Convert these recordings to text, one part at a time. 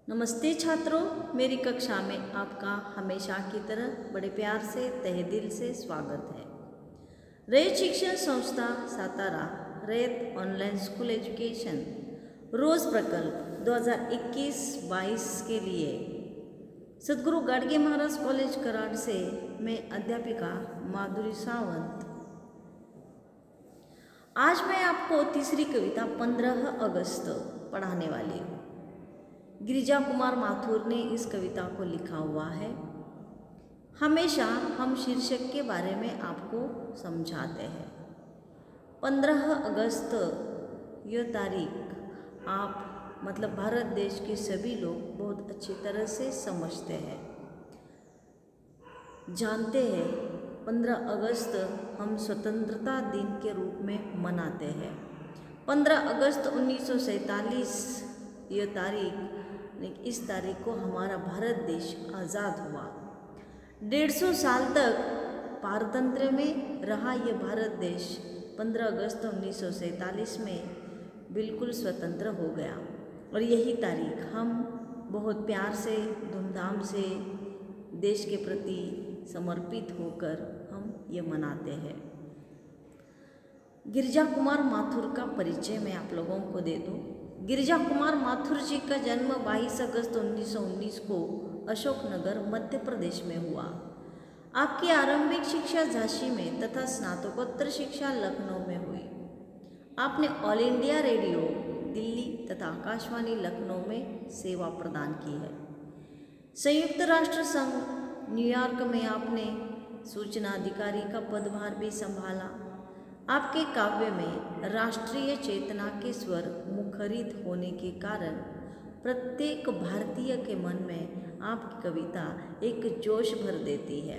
नमस्ते छात्रों, मेरी कक्षा में आपका हमेशा की तरह बड़े प्यार से तहे दिल से स्वागत है। रैयत शिक्षण संस्था सातारा रैयत ऑनलाइन स्कूल एजुकेशन रोज़ प्रकल्प 2021-22 के लिए सद्गुरु गाडगे महाराज कॉलेज कराड़ से मैं अध्यापिका माधुरी सावंत आज मैं आपको तीसरी कविता 15 अगस्त पढ़ाने वाली हूँ। गिरिजा कुमार माथुर ने इस कविता को लिखा हुआ है। हमेशा हम शीर्षक के बारे में आपको समझाते हैं। 15 अगस्त यह तारीख आप मतलब भारत देश के सभी लोग बहुत अच्छी तरह से समझते हैं, जानते हैं। 15 अगस्त हम स्वतंत्रता दिन के रूप में मनाते हैं। 15 अगस्त 1947 यह तारीख, इस तारीख को हमारा भारत देश आज़ाद हुआ। 150 साल तक पारतंत्र में रहा यह भारत देश 15 अगस्त 1947 में बिल्कुल स्वतंत्र हो गया और यही तारीख हम बहुत प्यार से धूमधाम से देश के प्रति समर्पित होकर हम ये मनाते हैं। गिरिजा कुमार माथुर का परिचय मैं आप लोगों को दे दूं। गिरिजा कुमार माथुर जी का जन्म 22 अगस्त 1919 को अशोकनगर मध्य प्रदेश में हुआ। आपकी आरंभिक शिक्षा झांसी में तथा स्नातकोत्तर शिक्षा लखनऊ में हुई। आपने ऑल इंडिया रेडियो दिल्ली तथा आकाशवाणी लखनऊ में सेवा प्रदान की है। संयुक्त राष्ट्र संघ न्यूयॉर्क में आपने सूचना अधिकारी का पदभार भी संभाला। आपके काव्य में राष्ट्रीय चेतना के स्वर मुखरित होने के कारण प्रत्येक भारतीय के मन में आपकी कविता एक जोश भर देती है।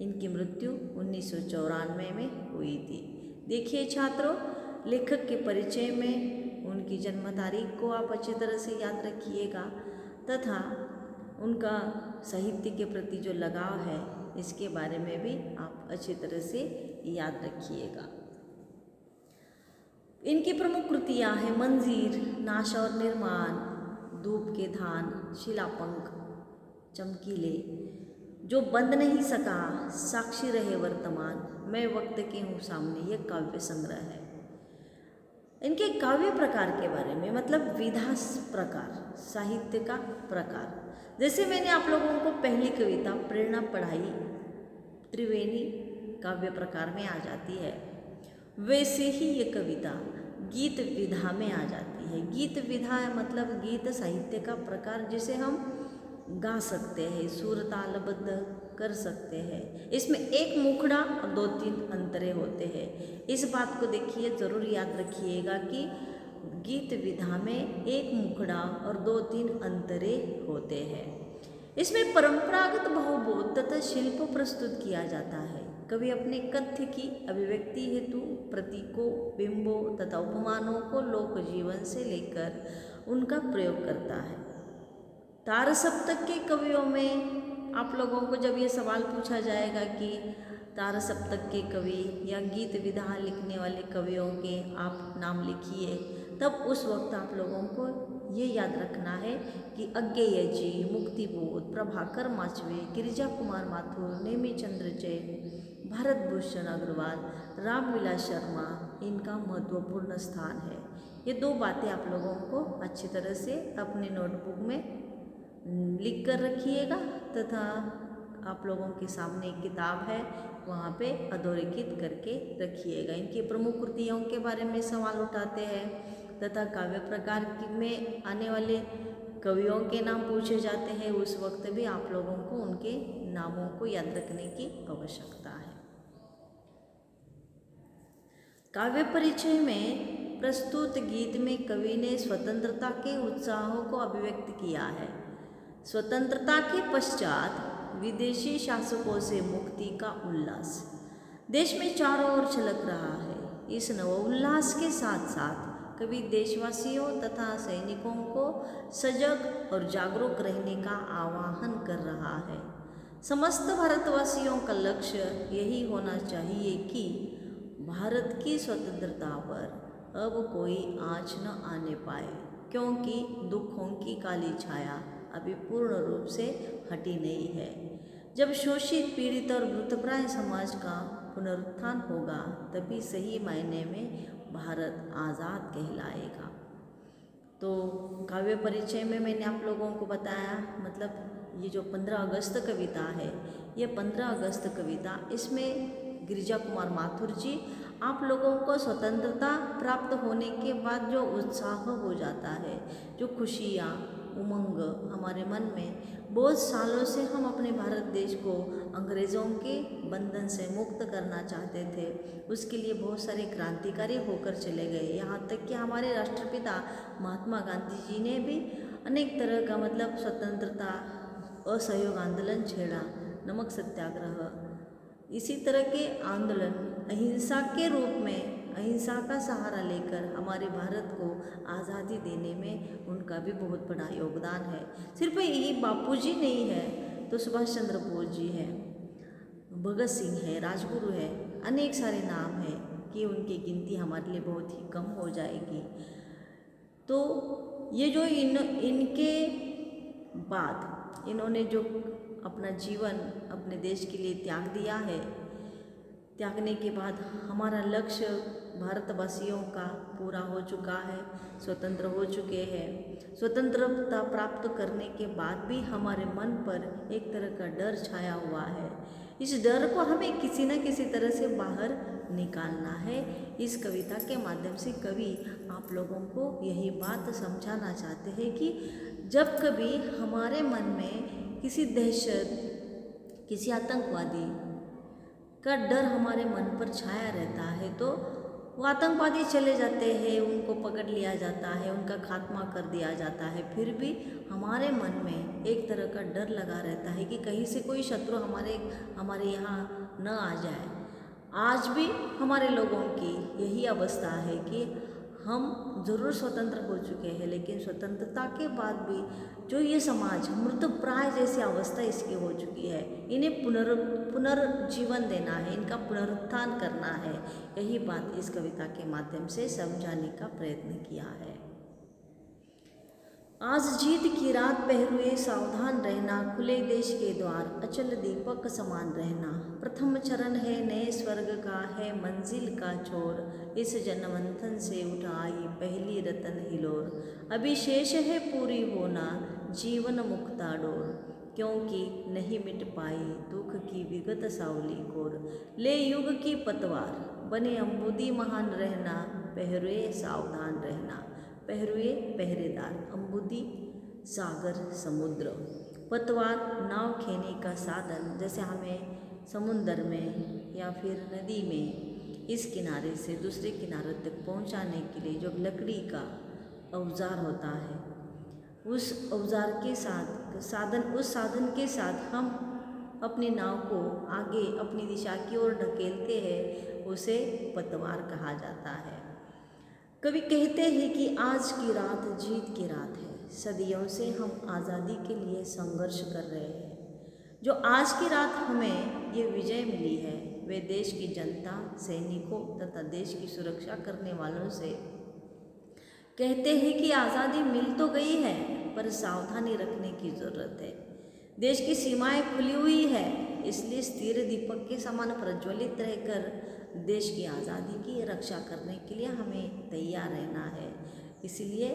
इनकी मृत्यु 1994 में हुई थी। देखिए छात्रों, लेखक के परिचय में उनकी जन्म तारीख को आप अच्छी तरह से याद रखिएगा तथा उनका साहित्य के प्रति जो लगाव है इसके बारे में भी आप अच्छी तरह से याद रखिएगा। इनकी प्रमुख कृतियाँ हैं मंजीर, नाश और निर्माण, धूप के धान, शिलापंख, चमकीले, जो बंद नहीं सका, साक्षी रहे वर्तमान, मैं वक्त के हूँ सामने, यह काव्य संग्रह है। इनके काव्य प्रकार के बारे में मतलब विधा प्रकार, साहित्य का प्रकार, जैसे मैंने आप लोगों को पहली कविता प्रेरणा पढ़ाई त्रिवेणी काव्य प्रकार में आ जाती है, वैसे ही ये कविता गीत विधा में आ जाती है। गीत विधा मतलब गीत साहित्य का प्रकार जिसे हम गा सकते हैं, सुर तालबद्ध कर सकते हैं। इसमें एक मुखड़ा और 2-3 अंतरे होते हैं। इस बात को देखिए, ज़रूर याद रखिएगा कि गीत विधा में एक मुखड़ा और 2-3 अंतरे होते हैं। इसमें परंपरागत बहुबोध तथा शिल्प प्रस्तुत किया जाता है। कवि अपने कथ्य की अभिव्यक्ति हेतु प्रतीकों, बिंबों तथा उपमानों को लोक जीवन से लेकर उनका प्रयोग करता है। तार सप्तक के कवियों में आप लोगों को जब ये सवाल पूछा जाएगा कि तार सप्तक के कवि या गीत विधा लिखने वाले कवियों के आप नाम लिखिए, तब उस वक्त आप लोगों को ये याद रखना है कि अज्ञेय जी, मुक्तिबोध, प्रभाकर माचवे, गिरिजा कुमार माथुर, नेमीचंद्र जैन, भारत भूषण अग्रवाल, रामविलास शर्मा, इनका महत्वपूर्ण स्थान है। ये 2 बातें आप लोगों को अच्छी तरह से अपने नोटबुक में लिख कर रखिएगा तथा आप लोगों के सामने एक किताब है, वहाँ पे अधोरेखित करके रखिएगा। इनकी प्रमुख कृतियों के बारे में सवाल उठाते हैं तथा काव्य प्रकार में आने वाले कवियों के नाम पूछे जाते हैं। उस वक्त भी आप लोगों को उनके नामों को याद रखने की आवश्यकता है। काव्य परिचय में प्रस्तुत गीत में कवि ने स्वतंत्रता के उत्साहों को अभिव्यक्त किया है। स्वतंत्रता के पश्चात विदेशी शासकों से मुक्ति का उल्लास देश में चारों ओर छलक रहा है। इस नवोल्लास के साथ साथ कवि देशवासियों तथा सैनिकों को सजग और जागरूक रहने का आह्वान कर रहा है। समस्त भारतवासियों का लक्ष्य यही होना चाहिए कि भारत की स्वतंत्रता पर अब कोई आँच न आने पाए, क्योंकि दुखों की काली छाया अभी पूर्ण रूप से हटी नहीं है। जब शोषित, पीड़ित और मृतप्राय समाज का पुनरुत्थान होगा तभी सही मायने में भारत आज़ाद कहलाएगा। तो काव्य परिचय में मैंने आप लोगों को बताया, मतलब ये जो 15 अगस्त कविता है, ये 15 अगस्त कविता, इसमें गिरिजा कुमार माथुर जी आप लोगों को स्वतंत्रता प्राप्त होने के बाद जो उत्साह हो जाता है, जो खुशियाँ, उमंग हमारे मन में, बहुत सालों से हम अपने भारत देश को अंग्रेज़ों के बंधन से मुक्त करना चाहते थे, उसके लिए बहुत सारे क्रांतिकारी होकर चले गए। यहाँ तक कि हमारे राष्ट्रपिता महात्मा गांधी जी ने भी अनेक तरह का, मतलब स्वतंत्रता, असहयोग आंदोलन छेड़ा, नमक सत्याग्रह, इसी तरह के आंदोलन अहिंसा के रूप में, अहिंसा का सहारा लेकर हमारे भारत को आज़ादी देने में उनका भी बहुत बड़ा योगदान है। सिर्फ यही बापू जी नहीं है तो सुभाष चंद्र बोस जी है, भगत सिंह है, राजगुरु है, अनेक सारे नाम हैं कि उनकी गिनती हमारे लिए बहुत ही कम हो जाएगी। तो ये जो इनके बाद इन्होंने जो अपना जीवन अपने देश के लिए त्याग दिया है, त्यागने के बाद हमारा लक्ष्य भारतवासियों का पूरा हो चुका है, स्वतंत्र हो चुके हैं। स्वतंत्रता प्राप्त करने के बाद भी हमारे मन पर एक तरह का डर छाया हुआ है। इस डर को हमें किसी न किसी तरह से बाहर निकालना है। इस कविता के माध्यम से कवि आप लोगों को यही बात समझाना चाहते हैं कि जब कभी हमारे मन में किसी दहशत, किसी आतंकवादी का डर हमारे मन पर छाया रहता है तो वो आतंकवादी चले जाते हैं, उनको पकड़ लिया जाता है, उनका खात्मा कर दिया जाता है, फिर भी हमारे मन में एक तरह का डर लगा रहता है कि कहीं से कोई शत्रु हमारे यहाँ न आ जाए। आज भी हमारे लोगों की यही अवस्था है कि हम ज़रूर स्वतंत्र हो चुके हैं, लेकिन स्वतंत्रता के बाद भी जो ये समाज मृतप्राय जैसी अवस्था इसकी हो चुकी है, इन्हें पुनर्जीवन देना है, इनका पुनरुत्थान करना है। यही बात इस कविता के माध्यम से समझाने का प्रयत्न किया है। आज जीत की रात पहरुए सावधान रहना, खुले देश के द्वार अचल दीपक समान रहना। प्रथम चरण है नए स्वर्ग का, है मंजिल का छोर, इस जनमंथन से उठाई पहली रतन हिलोर। अभी शेष है पूरी होना जीवन मुक्ता डोर, क्योंकि नहीं मिट पाई दुख की विगत सावली कोर। ले युग की पतवार बने अम्बुदी महान रहना, पहरुए सावधान रहना। पहरुए पहरेदार, अम्बुदी सागर समुद्र, पतवार नाव खेने का साधन, जैसे हमें समुंदर में या फिर नदी में इस किनारे से दूसरे किनारे तक पहुंचाने के लिए जो लकड़ी का औजार होता है, उस औजार के साथ उस साधन के साथ हम अपनी नाव को आगे अपनी दिशा की ओर ढकेलते हैं, उसे पतवार कहा जाता है। कवि कहते हैं कि आज की रात जीत की रात है। सदियों से हम आज़ादी के लिए संघर्ष कर रहे हैं। जो आज की रात हमें ये विजय मिली है, वे देश की जनता, सैनिकों तथा देश की सुरक्षा करने वालों से कहते हैं कि आज़ादी मिल तो गई है, पर सावधानी रखने की ज़रूरत है। देश की सीमाएं खुली हुई है, इसलिए स्थिर दीपक के समान प्रज्वलित रहकर देश की आज़ादी की रक्षा करने के लिए हमें तैयार रहना है। इसलिए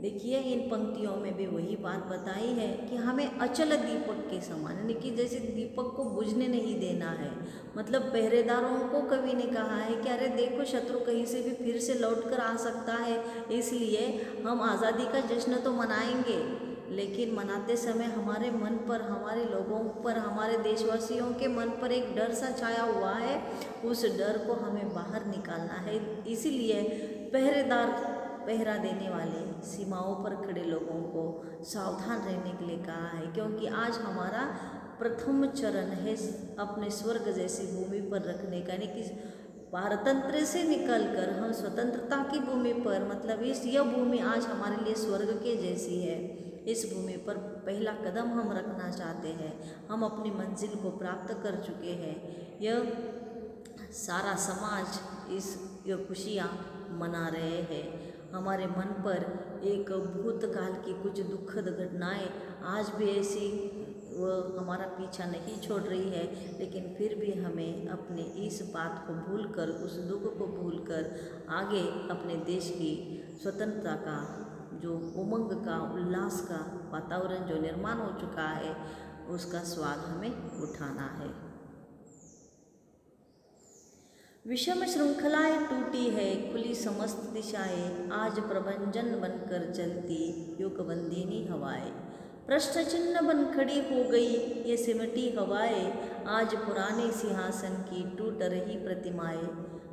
देखिए, इन पंक्तियों में भी वही बात बताई है कि हमें अचल दीपक के समान, यानी कि जैसे दीपक को बुझने नहीं देना है। मतलब पहरेदारों को कवि ने कहा है कि अरे देखो, शत्रु कहीं से भी फिर से लौट कर आ सकता है, इसलिए हम आज़ादी का जश्न तो मनाएंगे, लेकिन मनाते समय हमारे मन पर, हमारे लोगों पर, हमारे देशवासियों के मन पर एक डर सा छाया हुआ है। उस डर को हमें बाहर निकालना है। इसीलिए पहरेदार, पहरा देने वाले, सीमाओं पर खड़े लोगों को सावधान रहने के लिए कहा है, क्योंकि आज हमारा प्रथम चरण है अपने स्वर्ग जैसी भूमि पर रखने का, यानी कि पारतंत्र से निकलकर हम स्वतंत्रता की भूमि पर, मतलब यह भूमि आज हमारे लिए स्वर्ग के जैसी है। इस भूमि पर पहला कदम हम रखना चाहते हैं। हम अपनी मंजिल को प्राप्त कर चुके हैं। यह सारा समाज ये खुशियाँ मना रहे हैं। हमारे मन पर एक भूतकाल की कुछ दुखद घटनाएं आज भी ऐसी वह हमारा पीछा नहीं छोड़ रही है, लेकिन फिर भी हमें अपने इस बात को भूलकर, उस दुख को भूलकर आगे अपने देश की स्वतंत्रता का जो उमंग का, उल्लास का वातावरण जो निर्माण हो चुका है, उसका स्वाद हमें उठाना है। विषम श्रृंखलाएं टूटी है, खुली समस्त दिशाएं, आज प्रभंजन बनकर चलती युगबंदिनी हवाएं। प्रश्न चिन्ह बन खड़ी हो गई ये सिमटी हवाएं, आज पुराने सिंहासन की टूट रही प्रतिमाएं।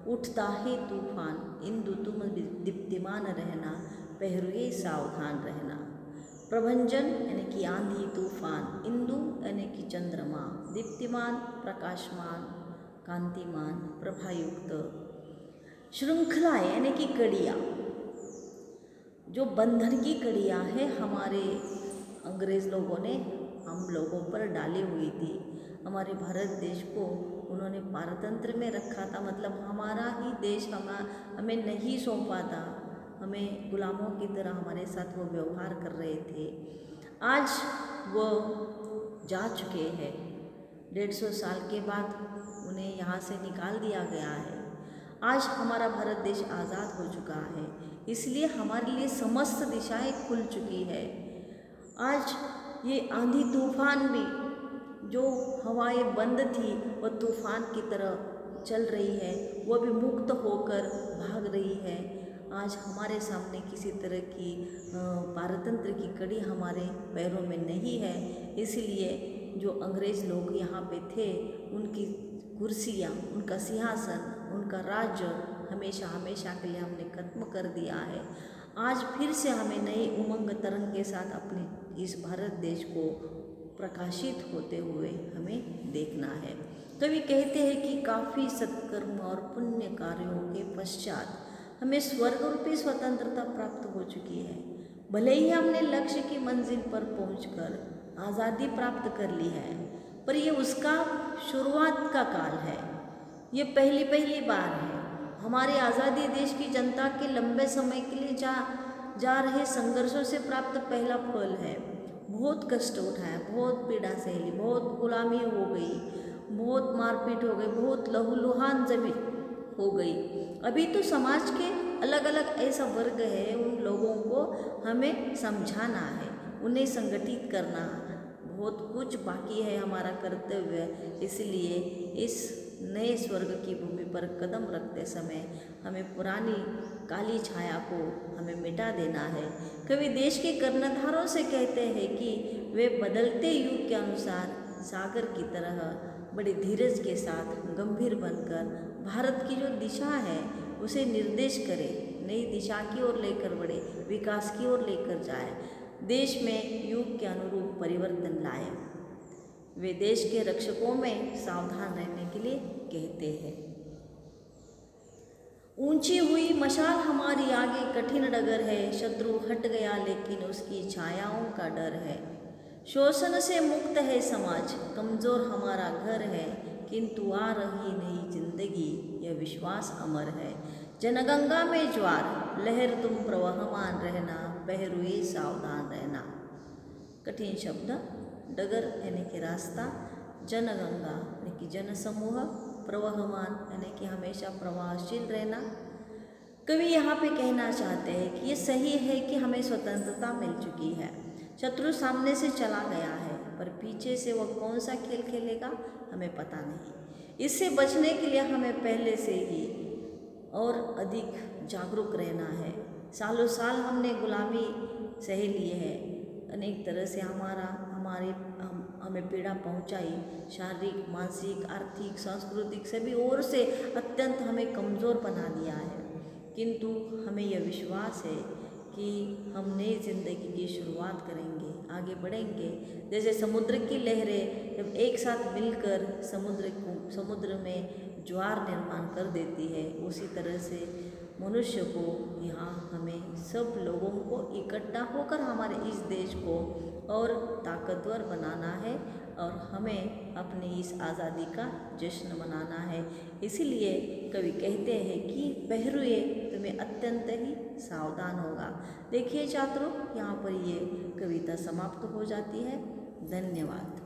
उठता है तूफान, इंदु तुम दीप्तिमान रहना, पहरुए सावधान रहना। प्रभंजन यानी कि आंधी तूफान, इंदु यानी कि चंद्रमा, दीप्तिमान प्रकाशमान, कांतिमान प्रभायुक्त। श्रृंखलाएं यानी कि कड़ियाँ, जो बंधन की कड़ियाँ है हमारे अंग्रेज़ लोगों ने हम लोगों पर डाली हुई थी। हमारे भारत देश को उन्होंने पारतंत्र में रखा था, मतलब हमारा ही देश हमें नहीं सौंपा था, हमें गुलामों की तरह हमारे साथ वो व्यवहार कर रहे थे। आज वो जा चुके हैं, 150 साल के बाद उन्हें यहाँ से निकाल दिया गया है। आज हमारा भारत देश आज़ाद हो चुका है, इसलिए हमारे लिए समस्त दिशाएं खुल चुकी है। आज ये आंधी तूफान भी, जो हवाएं बंद थी वह तूफान की तरह चल रही है, वह भी मुक्त होकर भाग रही है। आज हमारे सामने किसी तरह की पारतंत्र की कड़ी हमारे पैरों में नहीं है, इसलिए जो अंग्रेज़ लोग यहाँ पे थे उनकी कुर्सियाँ, उनका सिंहासन, उनका राज्य हमेशा हमेशा के लिए हमने खत्म कर दिया है। आज फिर से हमें नई उमंग तरंग के साथ अपने इस भारत देश को प्रकाशित होते हुए हमें देखना है। कवि कहते हैं कि काफ़ी सत्कर्म और पुण्य कार्यों के पश्चात हमें स्वर्ग रूपी स्वतंत्रता प्राप्त हो चुकी है। भले ही हमने लक्ष्य की मंजिल पर पहुंचकर आज़ादी प्राप्त कर ली है, पर ये उसका शुरुआत का काल है। ये पहली बार है। हमारी आज़ादी देश की जनता के लंबे समय के लिए जा रहे संघर्षों से प्राप्त पहला फल है। बहुत कष्ट उठाया, बहुत पीड़ा सहली, बहुत गुलामी हो गई, बहुत मारपीट हो गई, बहुत लहूलुहान जमीन हो गई। अभी तो समाज के अलग अलग ऐसा वर्ग है, उन लोगों को हमें समझाना है, उन्हें संगठित करना, बहुत कुछ बाकी है हमारा कर्तव्य। इसलिए इस नए स्वर्ग की भूमि पर कदम रखते समय हमें पुरानी काली छाया को हमें मिटा देना है। कवि देश के कर्णधारों से कहते हैं कि वे बदलते युग के अनुसार सागर की तरह बड़े धीरज के साथ गंभीर बनकर भारत की जो दिशा है उसे निर्देश करें, नई दिशा की ओर लेकर बढ़े, विकास की ओर लेकर जाए, देश में युग के अनुरूप परिवर्तन लाए। वे देश के रक्षकों में सावधान रहने के लिए कहते हैं। ऊंची हुई मशाल हमारी आगे कठिन डगर है, शत्रु हट गया लेकिन उसकी छायाओं का डर है। शोषण से मुक्त है समाज, कमजोर हमारा घर है, किंतु आ रही नई जिंदगी यह विश्वास अमर है। जनगंगा में ज्वार लहर तुम प्रवहमान रहना, पहरुए सावधान रहना। कठिन शब्द, डगर यानी कि रास्ता, जनगंगा यानी कि जन समूह, प्रवहमान यानी कि हमेशा प्रवाहशील रहना। कवि यहाँ पे कहना चाहते हैं कि ये सही है कि हमें स्वतंत्रता मिल चुकी है, शत्रु सामने से चला गया है, पर पीछे से वह कौन सा खेल खेलेगा हमें पता नहीं। इससे बचने के लिए हमें पहले से ही और अधिक जागरूक रहना है। सालों साल हमने गुलामी सह ली है, अनेक तरह से हमें पीड़ा पहुंचाई, शारीरिक, मानसिक, आर्थिक, सांस्कृतिक सभी ओर से अत्यंत हमें कमज़ोर बना दिया है। किंतु हमें यह विश्वास है कि हम नई जिंदगी की शुरुआत करेंगे, आगे बढ़ेंगे। जैसे समुद्र की लहरें जब एक साथ मिलकर समुद्र में ज्वार निर्माण कर देती है, उसी तरह से मनुष्य को यहाँ हमें सब लोगों को इकट्ठा होकर हमारे इस देश को और ताकतवर बनाना है और हमें अपनी इस आज़ादी का जश्न मनाना है। इसीलिए कवि कहते हैं कि पहरुए तुम्हें अत्यंत ही सावधान होगा। देखिए छात्रों, यहाँ पर ये कविता समाप्त हो जाती है। धन्यवाद।